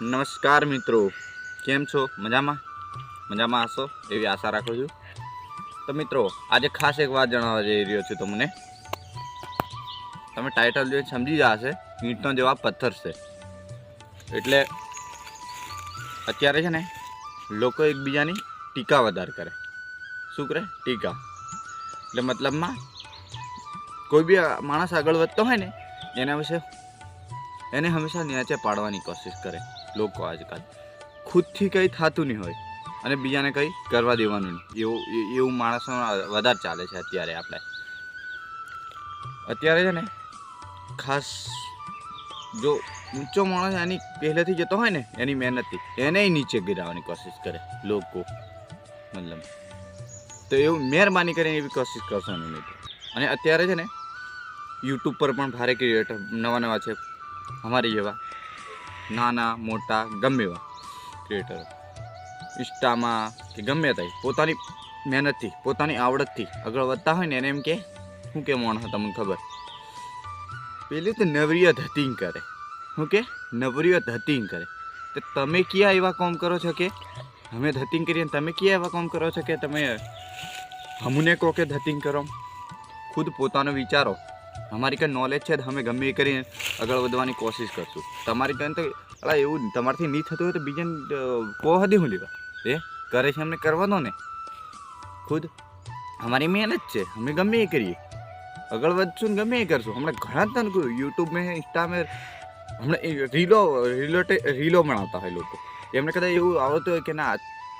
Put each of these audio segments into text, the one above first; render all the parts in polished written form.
નમસ્કાર મિત્રો, કેમ છો? મજામાં હશો એવી આશા રાખું છું. તો મિત્રો, આજે ખાસ એક વાત જણાવવા જઈ રહ્યો છું તમને. તમે ટાઇટલ જોઈને સમજી ગયા હશે, ઈંટનો જવાબ પથ્થર છે. એટલે અત્યારે છે ને લોકો એકબીજાની ટીકા વધારે કરે. શું કરે? ટીકા. એટલે મતલબમાં કોઈ બી માણસ આગળ વધતો હોય ને એના વિશે એને હંમેશા નીચે પાડવાની કોશિશ કરે લોકો. આજકાલ ખુદથી કંઈ થતું નહીં હોય અને બીજાને કંઈ કરવા દેવાનું નહીં, એવું માણસો વધારે ચાલે છે અત્યારે છે ને. ખાસ જો ઊંચો માણસ એની પહેલેથી જતો હોય ને એની મહેનતથી એને નીચે ગિરાવવાની કોશિશ કરે લોકો. મતલબ તો એવું મહેરબાની કરીને એવી કોશિશ કરશો નહીં. અને અત્યારે છે ને યુટ્યુબ પર પણ ભારે ક્રિએટર નવા છે, અમારી જેવા નાના મોટા ગમે એવા ક્રિએટરો ઇન્સ્ટામાં કે ગમે ત્યાં પોતાની મહેનતથી પોતાની આવડતથી આગળ વધતા હોય ને એને એમ કે શું કે માણસ તમને ખબર, પેલી તો નવરીય ધતિંગ કરે. શું કે નવરીય ધતિંગ કરે? તો તમે ક્યાં એવા કામ કરો છો કે અમે ધતિંગ કરીએ? તમે ક્યાં એવા કામ કરો છો કે તમે અમને કહો કે ધતિંગ કરો? ખુદ પોતાનો વિચારો. અમારી કંઈ નોલેજ છે તો અમે ગમે એ કરીને આગળ વધવાની કોશિશ કરશું. તમારી કંઈ તો એવું તમારાથી નહીં થતું હોય તો બીજાને કહો હદી હું લેવા એ કરે છે અમને કરવા દો ને. ખુદ અમારી મહેનત છે, અમે ગમે એ કરીએ, આગળ વધશું ને ગમે એ કરશું. હમણાં ઘણા તને યુટ્યુબ મેં ઇન્સ્ટા મેં હમણાં રીલો બનાવતા હોય લોકો. એમને કદાચ એવું આવડતું હોય કે ના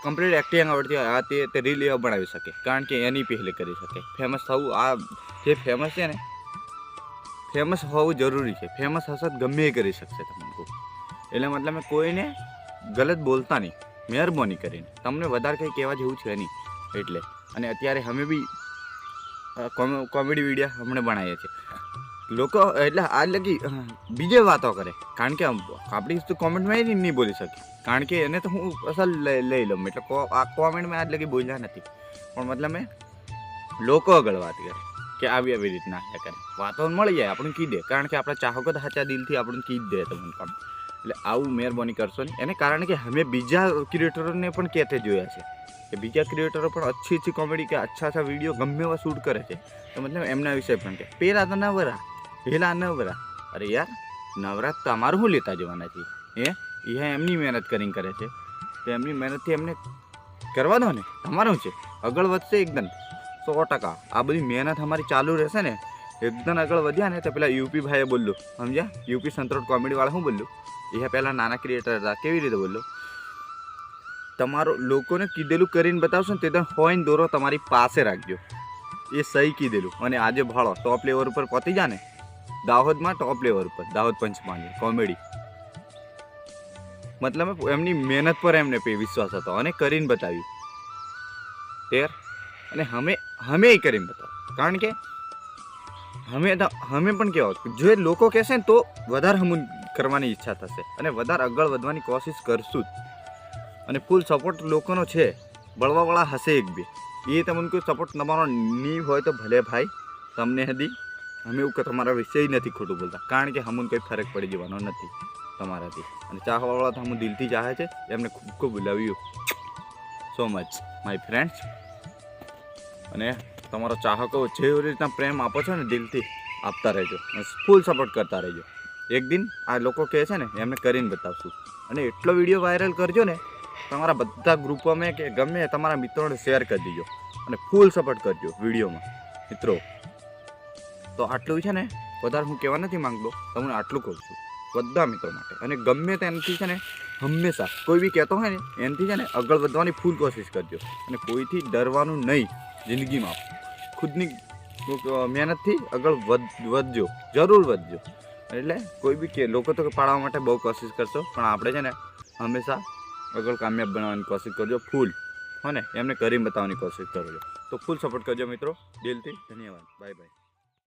કમ્પ્લીટ એક્ટિંગ આવડતી હોય, આ તે રીલ એવા બનાવી શકે, કારણ કે એની પહેલે કરી શકે. ફેમસ થવું, આ જે ફેમસ છે ને ફેમસ હોવું જરૂરી છે. ફેમસ હશે તો ગમે એ કરી શકશે તમને કહું. એટલે મતલબ મેં કોઈને ગલત બોલતા નહીં, મહેરબાની કરીને. તમને વધારે કંઈ કહેવા જેવું છે નહીં એટલે. અને અત્યારે અમે બી કોમેડી વિડીયો હમણાં બનાવીએ છીએ. લોકો એટલે આજ લગી બીજે વાતો કરે, કારણ કે આપણી તો કોમેન્ટમાં એ નહીં બોલી શકે, કારણ કે એને તો હું અસલ લઈ લઉં. એટલે આ કોમેન્ટમાં આજ લગી બોલ્યા નથી, પણ મતલબ મેં લોકો આગળ વાત કરે કે આવી રીતના કરે. વાતો મળી જાય આપણને કી દે, કારણ કે આપણા ચાહકો તો સાચા દિલથી આપણને કી દે તમને કામ. એટલે આવું મહેરબાની કરશો નહીં. એને કારણ કે અમે બીજા ક્રિએટરોને પણ કહેતે જોયા છે કે બીજા ક્રિએટરો પણ अच्छी કોમેડી કે અચ્છા વિડીયો ગમે એવા શૂટ કરે છે. તો મતલબ એમના વિશે પણ કે પેલા તો નવરા. અરે યાર, નવરા તમારું શું લેતા જવાના છે? એ એમની મહેનત કરીને કરે છે, તો એમની મહેનતથી એમને કરવા દો ને. તમારું છે આગળ વધશે એકદમ 100%. આ બધી મહેનત અમારી ચાલુ રહેશે ને, એકદમ આગળ વધ્યા ને. તો પેલા યુપી ભાઈએ બોલ્યું, સમજ્યા? યુપી સંતરોડ કોમેડીવાળા શું બોલ્યું? એ પહેલાં નાના ક્રિએટર હતા, કેવી રીતે બોલ્યું? તમારું લોકોને કીધેલું કરીને બતાવશો ને તે હોય ને દોરો તમારી પાસે રાખજો. એ સહી કીધેલું. અને આજે ભાળો ટોપ લેવલ ઉપર પહોંચી જા ને, દાહોદમાં ટોપ લેવલ ઉપર, દાહોદ પંચમહાલ કોમેડી. મતલબ એમની મહેનત પર એમને વિશ્વાસ હતો અને કરીને બતાવ્યું અને અમે એ કરીને બતાવો. કારણ કે અમે પણ કહેવાય જો લોકો કહેશે ને તો વધારે હમું કરવાની ઈચ્છા થશે અને વધારે આગળ વધવાની કોશિશ કરશું જ. અને ફૂલ સપોર્ટ લોકોનો છે, બળવાવાળા હશે એક બે. એ તમને કોઈ સપોર્ટ તમારો નહીં હોય તો ભલે ભાઈ, તમને હદી અમે એવું કે તમારા વિષય નથી ખોટું બોલતા, કારણ કે હમું કંઈ ફરક પડી જવાનો નથી તમારાથી. અને ચાહવાવાળા તો હમું દિલથી ચાહે છે. એમને ખૂબ love you so much my friends. અને તમારો ચાહકો જેવી રીતના પ્રેમ આપો છો ને દિલથી આપતા રહેજો, ફૂલ સપોર્ટ કરતા રહેજો. એક દિન આ લોકો કહે છે ને એમને કરીને બતાવશું. અને એટલો વિડીયો વાયરલ કરજો ને તમારા બધા ગ્રુપોમાં કે ગમે તમારા મિત્રોને શેર કરી દેજો અને ફૂલ સપોર્ટ કરજો વિડીયોમાં મિત્રો. તો આટલું છે ને, વધારે હું કહેવા નથી માંગતો, તમને આટલું કહું છું બધા મિત્રો માટે. અને ગમે તેનાથી છે ને હંમેશા કોઈ બી કહેતો હોય ને એનાથી છે ને આગળ વધવાની ફૂલ કોશિશ કરજો. અને કોઈથી ડરવાનું નહીં જિંદગીમાં. ખુદની મહેનતથી આગળ વધજો, જરૂર વધજો. એટલે કોઈ બી કે લોકો તો પાડવા માટે બહુ કોશિશ કરશો, પણ આપણે છે ને હંમેશા આગળ કામયાબ બનાવવાની કોશિશ કરજો ફૂલ. હો ને, એમને કરીને બતાવવાની કોશિશ કરજો. તો ફૂલ સપોર્ટ કરજો મિત્રો, દિલથી ધન્યવાદ. Bye bye.